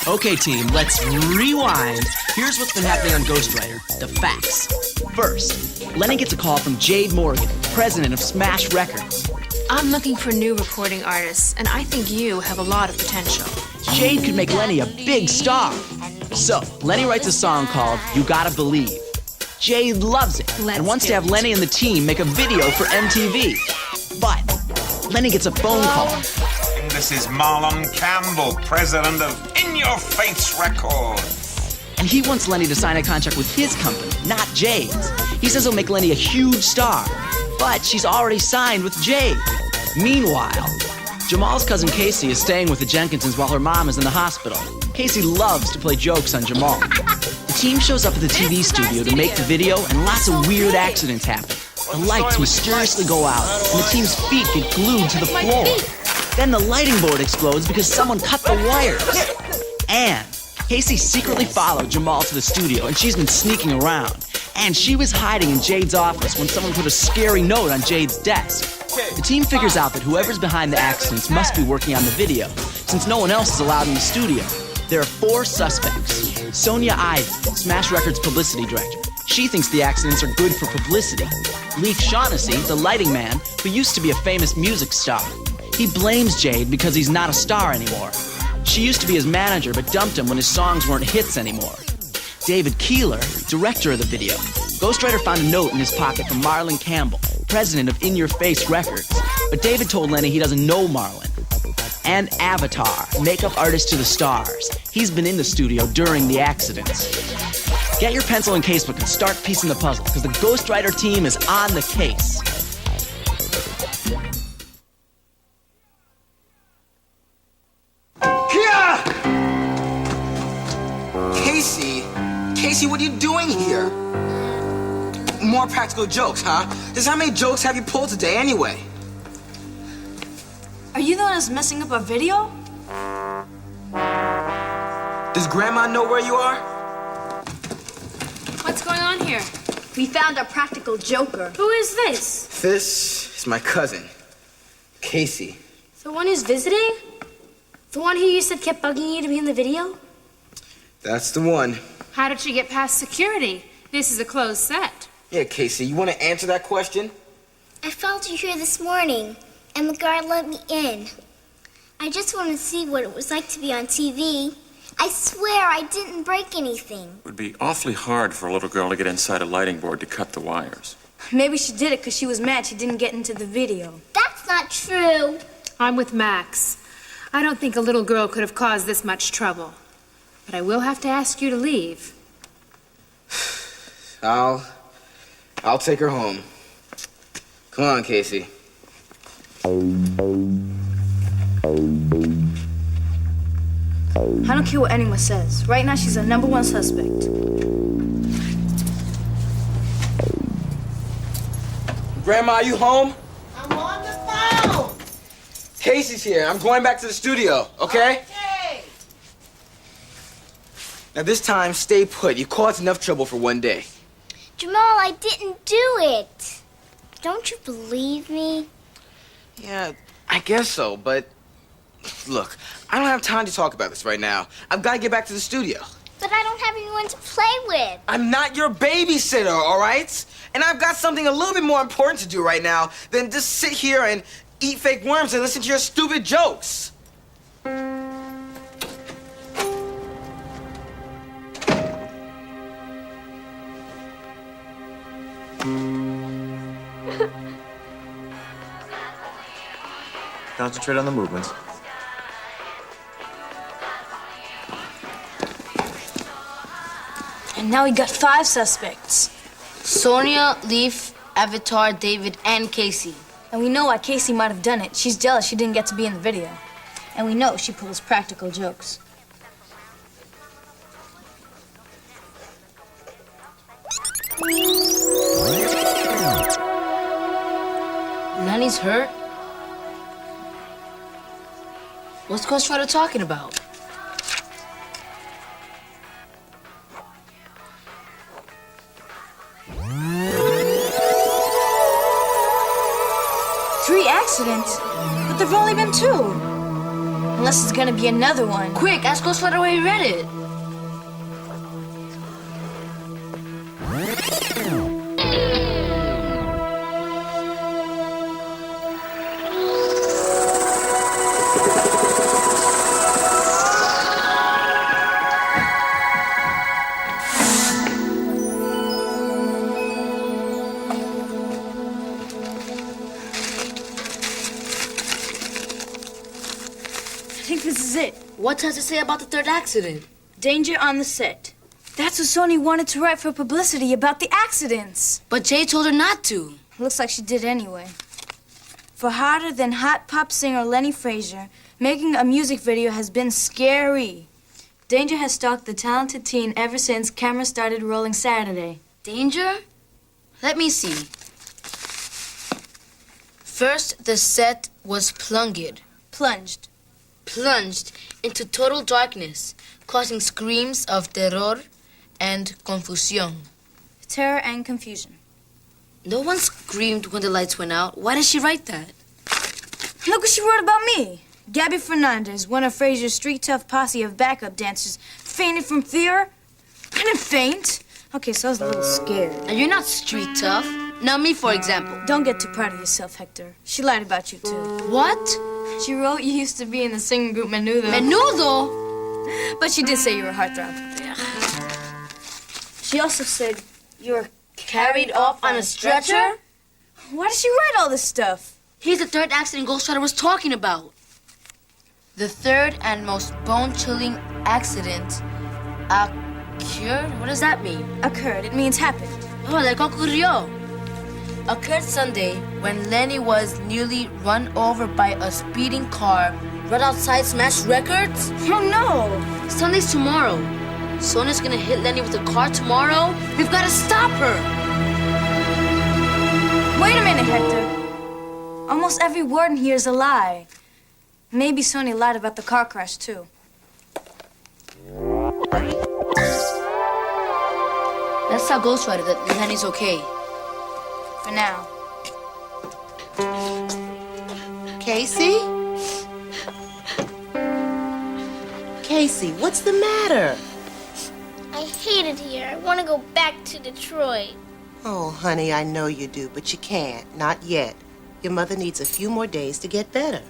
Okay, team, let's rewind. Here's what's been happening on Ghostwriter. The facts. First, Lenny gets a call from Jade Morgan, president of Smash Records. I'm looking for new recording artists, and I think you have a lot of potential. Jade could make Lenny a big star. So, Lenny writes a song called You Gotta Believe. Jade loves it and wants to have Lenny and the team make a video for MTV. But Lenny gets a phone call. This is Marlon Campbell, president of In Your Face Records. And he wants Lenny to sign a contract with his company, not Jade's. He says he'll make Lenny a huge star, but she's already signed with Jade. Meanwhile, Jamal's cousin Casey is staying with the Jenkinsons while her mom is in the hospital. Casey loves to play jokes on Jamal. The team shows up at the TV studio to make the video, and lots of weird accidents happen. The lights mysteriously go out, and the team's feet get glued to the floor. Then the lighting board explodes because someone cut the wires. And Casey secretly followed Jamal to the studio, and she's been sneaking around. And she was hiding in Jade's office when someone put a scary note on Jade's desk. The team figures out that whoever's behind the accidents must be working on the video, since no one else is allowed in the studio. There are 4 suspects. Sonia Ivey, Smash Records publicity director. She thinks the accidents are good for publicity. Leif Shaughnessy, the lighting man, who used to be a famous music star. He blames Jade because he's not a star anymore. She used to be his manager, but dumped him when his songs weren't hits anymore. David Keeler, director of the video. Ghostwriter found a note in his pocket from Marlon Campbell, president of In Your Face Records. But David told Lenny he doesn't know Marlon. And Avatar, makeup artist to the stars. He's been in the studio during the accidents. Get your pencil and casebook and start piecing the puzzle, because the Ghostwriter team is on the case. Casey, what are you doing here? More practical jokes, huh? Just how many jokes have you pulled today anyway? Are you the one that's messing up our video? Does Grandma know where you are? What's going on here? We found our practical joker. Who is this? This is my cousin, Casey. The one who's visiting? The one who you said kept bugging you to be in the video? That's the one. How did she get past security? This is a closed set. Yeah, Casey, you want to answer that question? I followed you here this morning, and the guard let me in. I just wanted to see what it was like to be on TV. I swear I didn't break anything. It would be awfully hard for a little girl to get inside a lighting board to cut the wires. Maybe she did it because she was mad she didn't get into the video. That's not true. I'm with Max. I don't think a little girl could have caused this much trouble. But I will have to ask you to leave. I'll take her home. Come on, Casey. I don't care what anyone says. Right now, she's our #1 suspect. Grandma, are you home? I'm on the phone. Casey's here. I'm going back to the studio, okay? Okay. Now this time, stay put. You caused enough trouble for one day. Jamal, I didn't do it. Don't you believe me? Yeah, I guess so, but look, I don't have time to talk about this right now. I've got to get back to the studio. But I don't have anyone to play with. I'm not your babysitter, all right? And I've got something a little bit more important to do right now than just sit here and eat fake worms and listen to your stupid jokes. Concentrate on the movements. And now we got 5 suspects. Sonia, Leif, Avatar, David, and Casey. And we know why Casey might have done it. She's jealous she didn't get to be in the video. And we know she pulls practical jokes. Lenny's hurt? What's Ghostwriter talking about? Three accidents? But there've only been 2. Unless it's gonna be another one. Quick, ask Ghostwriter where he read it. I think this is it. What does it say about the third accident? Danger on the set. That's what Sony wanted to write for publicity about the accidents. But Jay told her not to. Looks like she did anyway. For hotter than hot pop singer Lenny Frazier, making a music video has been scary. Danger has stalked the talented teen ever since cameras started rolling Saturday. Danger? Let me see. First, the set was plunged into total darkness, causing screams of terror and confusión. Terror and confusion. No one screamed when the lights went out. Why did she write that? Look what she wrote about me. Gabby Fernandez, one of Frazier's street tough posse of backup dancers, fainted from fear. I didn't faint. Okay, so I was a little scared. And you're not street tough. Now me, for example. Don't get too proud of yourself, Hector. She lied about you, too. What? She wrote you used to be in the singing group Menudo. Menudo? But she did say you were a heartthrob. She also said you were carried off on a stretcher? Why did she write all this stuff? Here's the third accident Ghostwriter was talking about. The third and most bone-chilling accident occurred? What does that mean? Occurred. It means happened. Oh, like ocurrió. Occurred Sunday when Lenny was nearly run over by a speeding car right outside Smash Records. Oh, no. Sunday's tomorrow. Sonia's gonna hit Lenny with a car tomorrow. We've gotta stop her. Wait a minute, Hector. Almost every word in here is a lie. Maybe Sonia lied about the car crash, too. Let's tell Ghostwriter that Lenny's okay. For now. Casey? Casey, what's the matter? I hate it here. I want to go back to Detroit. Oh, honey, I know you do, but you can't. Not yet. Your mother needs a few more days to get better.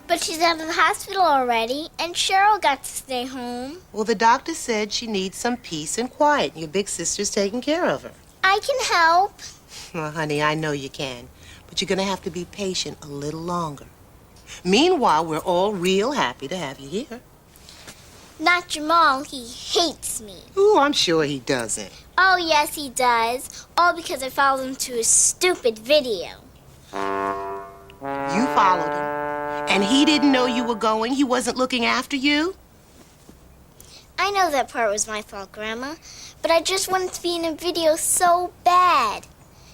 But she's out of the hospital already, and Cheryl got to stay home. Well, the doctor said she needs some peace and quiet. Your big sister's taking care of her. I can help. Well, honey, I know you can, but you're going to have to be patient a little longer. Meanwhile, we're all real happy to have you here. Not Jamal. He hates me. Ooh, I'm sure he doesn't. Oh, yes, he does. All because I followed him to his stupid video. You followed him, and he didn't know you were going? He wasn't looking after you? I know that part was my fault, Grandma, but I just wanted to be in a video so bad.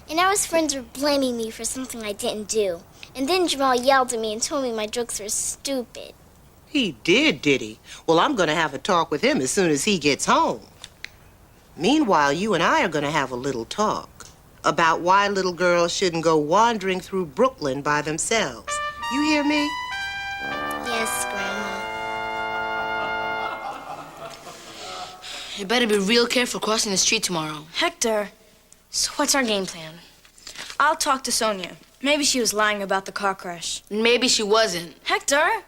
And now his friends were blaming me for something I didn't do. And then Jamal yelled at me and told me my jokes were stupid. He did he? Well, I'm going to have a talk with him as soon as he gets home. Meanwhile, you and I are going to have a little talk about why little girls shouldn't go wandering through Brooklyn by themselves. You hear me? Yes, Grandma. You better be real careful crossing the street tomorrow. Hector. So what's our game plan? I'll talk to Sonia. Maybe she was lying about the car crash. Maybe she wasn't. Hector?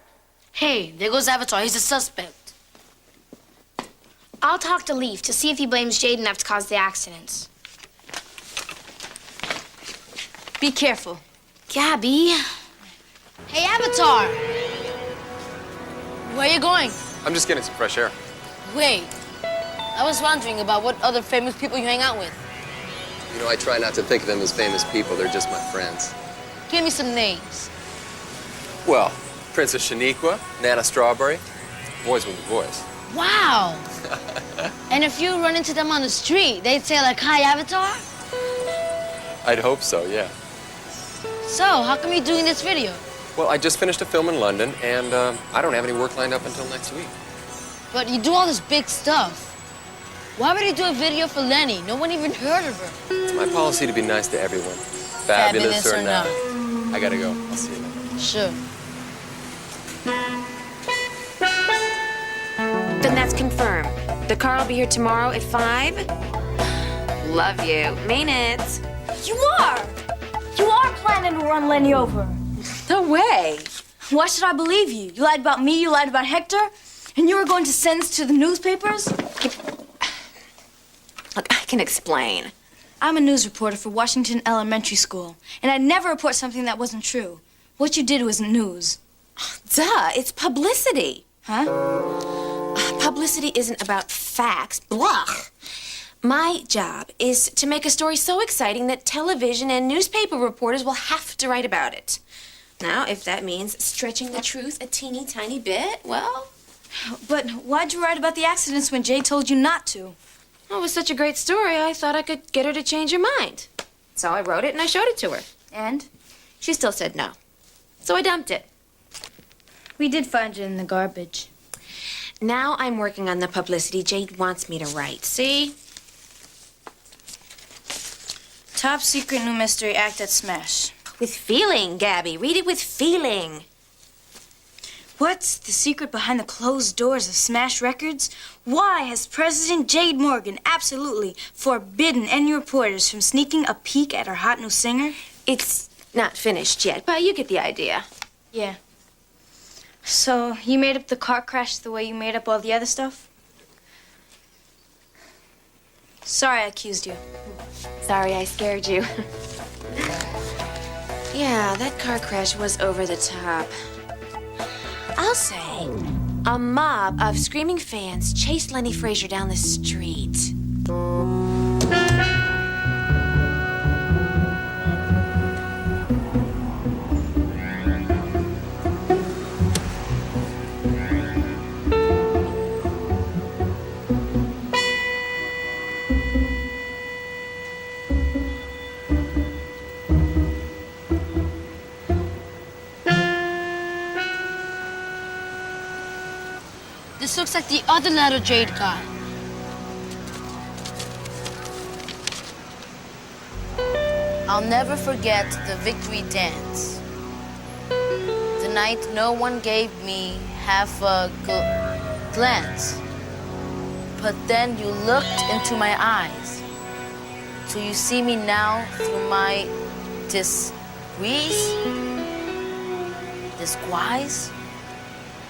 Hey, there goes Avatar. He's a suspect. I'll talk to Leaf to see if he blames Jade enough to cause the accidents. Be careful. Gabby. Hey, Avatar. Where are you going? I'm just getting some fresh air. Wait. I was wondering about what other famous people you hang out with. You know, I try not to think of them as famous people. They're just my friends. Give me some names. Well, Princess Shaniqua, Nana Strawberry, boys with a voice. Wow. And if you run into them on the street, they'd say like, "Hi, Avatar?" I'd hope so, yeah. So, how come you're doing this video? Well, I just finished a film in London, and I don't have any work lined up until next week. But you do all this big stuff. Why would you do a video for Lenny? No one even heard of her. It's my policy to be nice to everyone. Fabulous or not. I gotta go. I'll see you later. Sure. Then that's confirmed. The car will be here tomorrow at 5. Love you. Mean it. You are! You are planning to run Lenny over. No way. Why should I believe you? You lied about me, you lied about Hector, and you were going to send this to the newspapers? Look, I can explain. I'm a news reporter for Washington Elementary School, and I'd never report something that wasn't true. What you did wasn't news. Duh, it's publicity. Huh? Publicity isn't about facts. Blah. My job is to make a story so exciting that television and newspaper reporters will have to write about it. Now, if that means stretching the truth a teeny tiny bit, well... But why'd you write about the accidents when Jay told you not to? Well, it was such a great story, I thought I could get her to change her mind. So I wrote it and I showed it to her. And? She still said no. So I dumped it. We did find it in the garbage. Now I'm working on the publicity Jade wants me to write, see? Top secret new mystery act at Smash. With feeling, Gabby. Read it with feeling. What's the secret behind the closed doors of Smash Records? Why has President Jade Morgan absolutely forbidden any reporters from sneaking a peek at our hot new singer? It's not finished yet, but you get the idea. Yeah. So, you made up the car crash the way you made up all the other stuff? Sorry I accused you. Sorry I scared you. Yeah, that car crash was over the top. I'll say, a mob of screaming fans chased Lenny Frazier down the street. This looks like the other letter Jade got. I'll never forget the victory dance. The night no one gave me half a glance. But then you looked into my eyes. So you see me now through my disguise?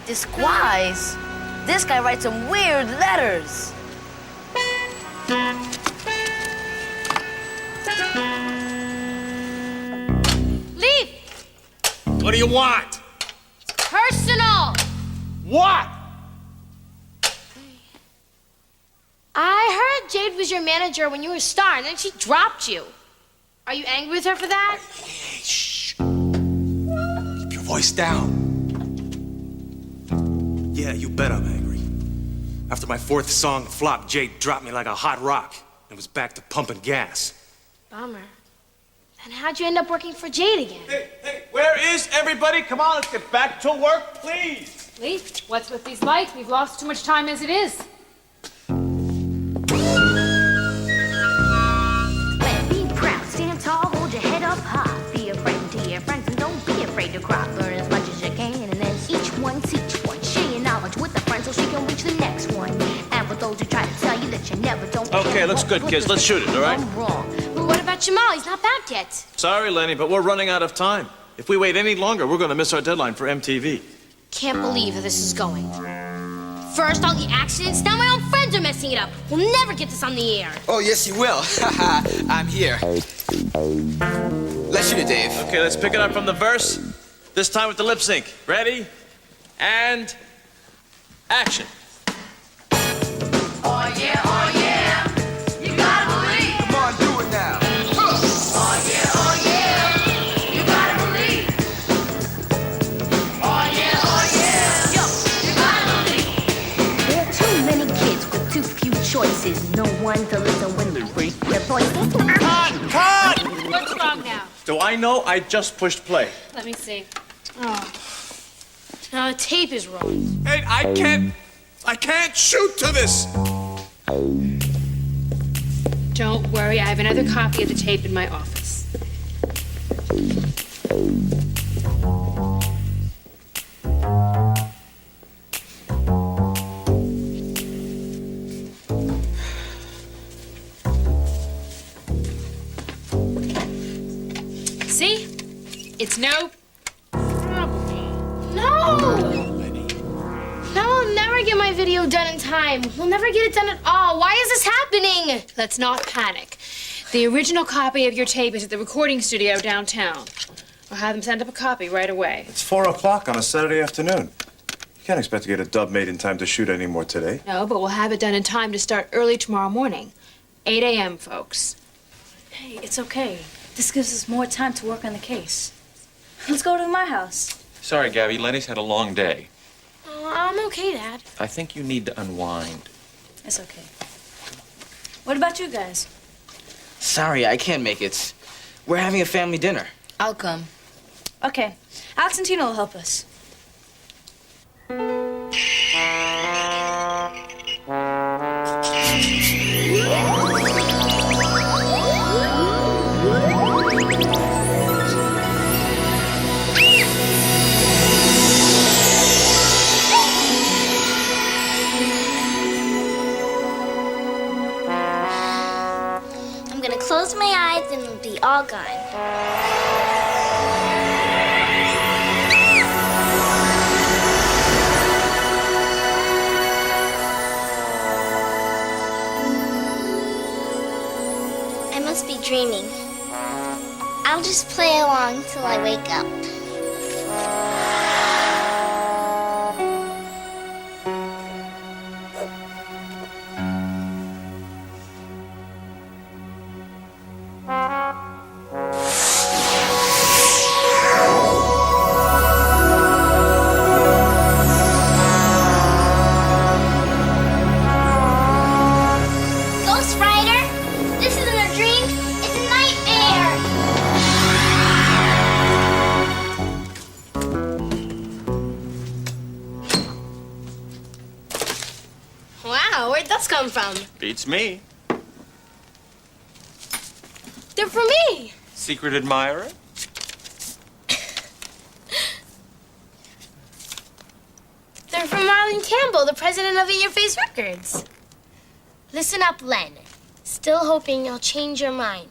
Disguise? This guy writes some weird letters. Leave! What do you want? Personal! What? I heard Jade was your manager when you were a star, and then she dropped you. Are you angry with her for that? Hey, shh. Keep your voice down. Yeah, you bet I'm angry. After my 4th song flopped, Jade dropped me like a hot rock and was back to pumping gas. Bummer. Then how'd you end up working for Jade again? Hey, where is everybody? Come on, let's get back to work, please. Leaf, what's with these lights? We've lost too much time as it is. Be proud, stand tall, hold your head up high. Be a friend to your friends and don't be afraid to cry. Learn as much as you can and then each one teach one. Share your knowledge with a friend so she can reach the next one. And for those who try to tell you that you never don't Okay, looks good, kids. Let's shoot it, all right? I'm wrong. But what about Jamal? He's not back yet. Sorry, Lenny, but we're running out of time. If we wait any longer, we're going to miss our deadline for MTV. Can't believe how this is going. First, all the accidents, now my own friends are messing it up. We'll never get this on the air. Oh, yes, you will. I'm here. Let's shoot it, Dave. Okay, let's pick it up from the verse. This time with the lip sync. Ready? And action. Oh yeah, you gotta believe. Come on, do it now. Oh yeah, you gotta believe. Oh yeah, yo, you gotta believe. There are too many kids with too few choices. No one to listen when they break their voices. Cut! What's wrong now? Do I know? I just pushed play. Let me see. Oh. Now the tape is wrong. Hey, I can't shoot to this. Don't worry, I have another copy of the tape in my office. It's no problem. No! No, I'll never get my video done in time. We'll never get it done at all. Why is this happening? Let's not panic. The original copy of your tape is at the recording studio downtown. I'll have them send up a copy right away. It's 4 o'clock on a Saturday afternoon. You can't expect to get a dub made in time to shoot any more today. No, but we'll have it done in time to start early tomorrow morning. 8 a.m., folks. Hey, it's okay. This gives us more time to work on the case. Let's go to my house. Sorry, Gabby. Lenny's had a long day. Oh, I'm okay, Dad. I think you need to unwind. It's okay. What about you guys? Sorry, I can't make it. We're having a family dinner. I'll come. Okay. Alex and Tina will help us. I'm gonna close my eyes and it'll be all gone. I must be dreaming. I'll just play along till I wake up. Ghostwriter, this isn't a dream, it's a nightmare. Wow, where'd those come from? Beats me. They're for me. Secret admirer? They're from Marlon Campbell, the president of In Your Face Records. Listen up, Len. Still hoping you'll change your mind.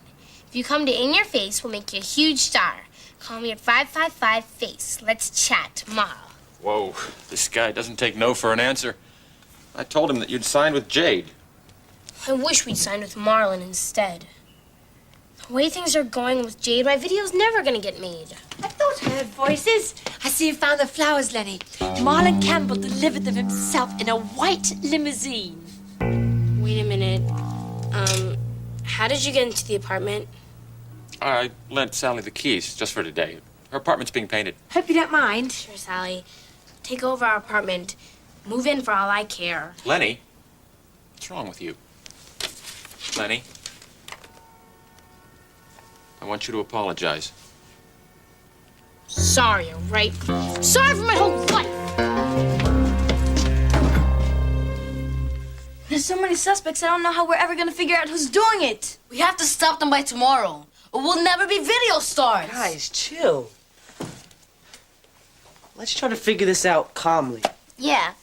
If you come to In Your Face, we'll make you a huge star. Call me at 555-FACE. Let's chat tomorrow. Whoa, this guy doesn't take no for an answer. I told him that you'd signed with Jade. I wish we'd signed with Marlon instead. The way things are going with Jade, my video's never gonna get made. I thought I heard voices. I see you found the flowers, Lenny. Marlon Campbell delivered them himself in a white limousine. Wait a minute. How did you get into the apartment? I lent Sally the keys just for today. Her apartment's being painted. Hope you don't mind. Sure, Sally. Take over our apartment. Move in for all I care. Lenny? What's wrong with you? Lenny? I want you to apologize. Sorry, all right? Sorry for my whole life! There's so many suspects, I don't know how we're ever gonna figure out who's doing it. We have to stop them by tomorrow, or we'll never be video stars. Guys, chill. Let's try to figure this out calmly. Yeah,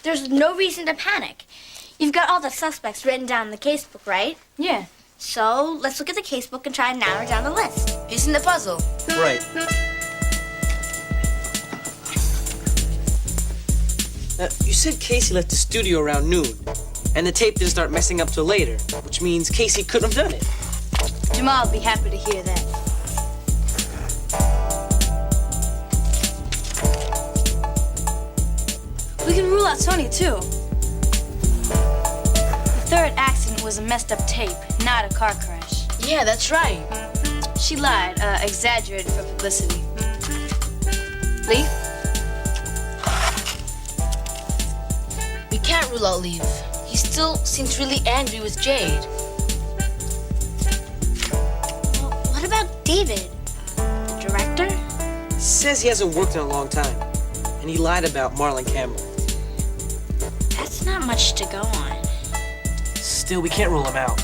there's no reason to panic. You've got all the suspects written down in the casebook, right? Yeah. So let's look at the casebook and try and narrow down the list. Piecing the puzzle. Right. You said Casey left the studio around noon, and the tape didn't start messing up till later, which means Casey couldn't have done it. Jamal will be happy to hear that. We can rule out Sonia, too. The third accident was a messed up tape, not a car crash. Yeah, that's right. She lied, exaggerated for publicity. Leaf? We can't rule out Leaf. He still seems really angry with Jade. Well, what about David? The director? Says he hasn't worked in a long time, and he lied about Marlon Campbell. That's not much to go on. Still, we can't rule him out.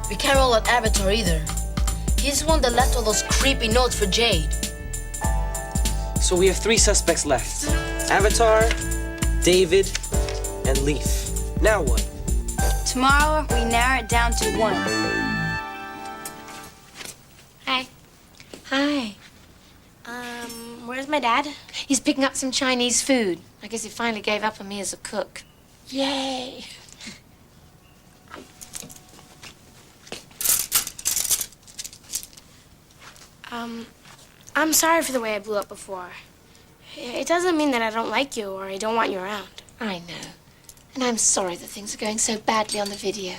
We can't roll out Avatar either. He's the one that left all those creepy notes for Jade. So we have 3 suspects left. Avatar, David, and Leaf. Now what? Tomorrow, we narrow it down to 1. Hi. Hi. Where's my dad? He's picking up some Chinese food. I guess he finally gave up on me as a cook. Yay! I'm sorry for the way I blew up before. It doesn't mean that I don't like you or I don't want you around. I know. And I'm sorry that things are going so badly on the video.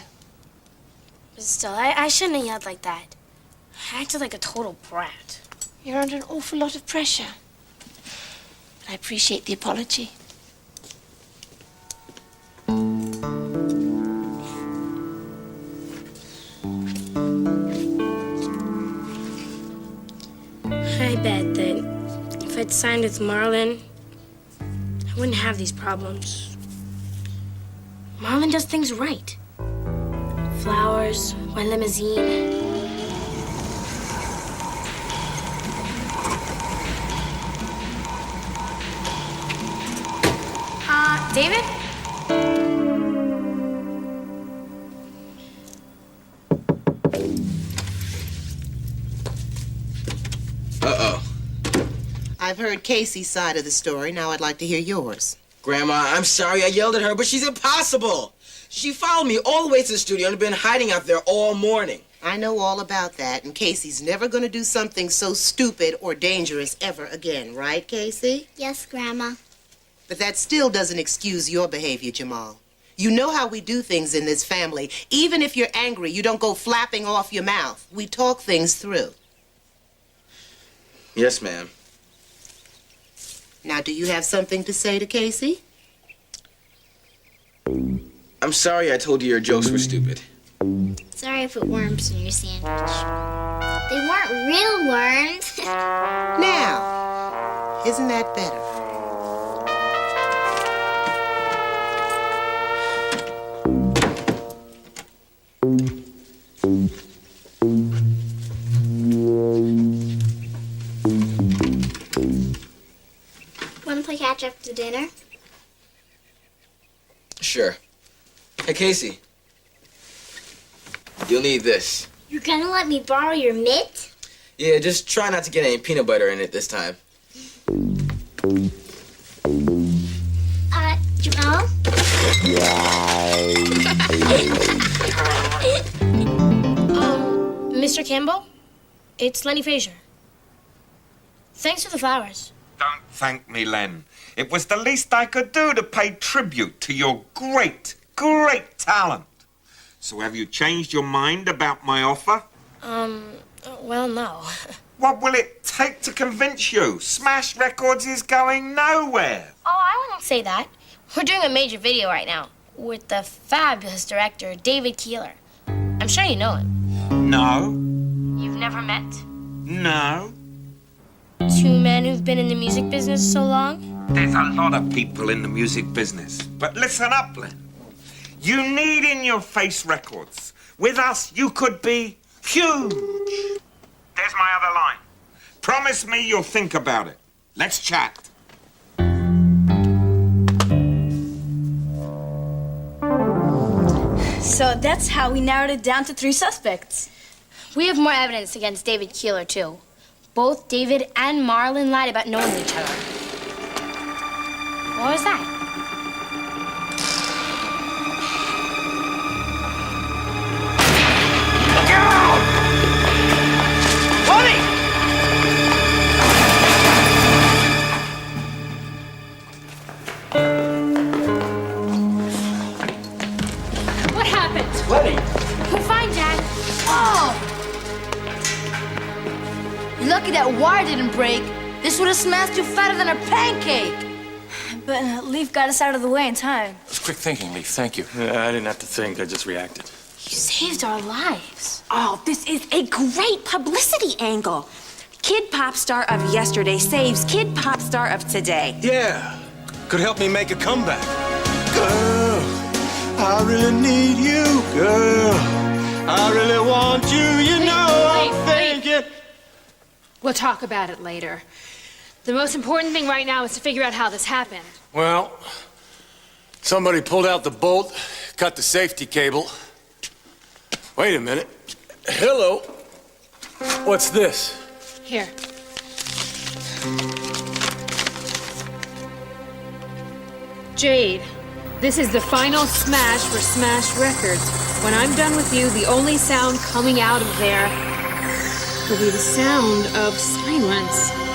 But still, I shouldn't have yelled like that. I acted like a total brat. You're under an awful lot of pressure. But I appreciate the apology. I bet that if I'd signed with Marlon, I wouldn't have these problems. Marlon does things right. Flowers, my limousine. David? Uh-oh. I've heard Casey's side of the story. Now I'd like to hear yours. Grandma, I'm sorry I yelled at her, but she's impossible. She followed me all the way to the studio and been hiding out there all morning. I know all about that, and Casey's never going to do something so stupid or dangerous ever again, right, Casey? Yes, Grandma. But that still doesn't excuse your behavior, Jamal. You know how we do things in this family. Even if you're angry, you don't go flapping off your mouth. We talk things through. Yes, ma'am. Now, do you have something to say to Casey? I'm sorry I told you your jokes were stupid. Sorry I put worms in your sandwich. They weren't real worms. Now, isn't that better? Want to play catch after dinner? Sure. Hey, Casey. You'll need this. You're gonna let me borrow your mitt? Yeah, just try not to get any peanut butter in it this time. Jamal? Mr. Campbell? It's Lenny Frazier. Thanks for the flowers. Don't thank me, Len. It was the least I could do to pay tribute to your great, great talent. So have you changed your mind about my offer? Well, no. What will it take to convince you? Smash Records is going nowhere. Oh, I wouldn't say that. We're doing a major video right now with the fabulous director, David Keeler. I'm sure you know him. No. You've never met? No. Two men who've been in the music business so long? There's a lot of people in the music business. But listen up, Len. You need in-your-face records. With us, you could be huge. There's my other line. Promise me you'll think about it. Let's chat. So that's how we narrowed it down to 3 suspects. We have more evidence against David Keeler, too. Both David and Marlon lied about knowing each other. What was that? What happened? Lenny! We're fine, Dad. Oh! You're lucky that wire didn't break. This would have smashed you fatter than a pancake. But Leaf got us out of the way in time. It was quick thinking, Leaf. Thank you. Yeah, I didn't have to think. I just reacted. You saved our lives. Oh, this is a great publicity angle. Kid pop star of yesterday saves kid pop star of today. Yeah. Could help me make a comeback. Girl, I really need you, girl. I really want you, you know I'm thinking. We'll talk about it later. The most important thing right now is to figure out how this happened. Well, somebody pulled out the bolt, cut the safety cable. Wait a minute. Hello. What's this? Here. Jade, this is the final smash for Smash Records. When I'm done with you, the only sound coming out of there will be the sound of silence.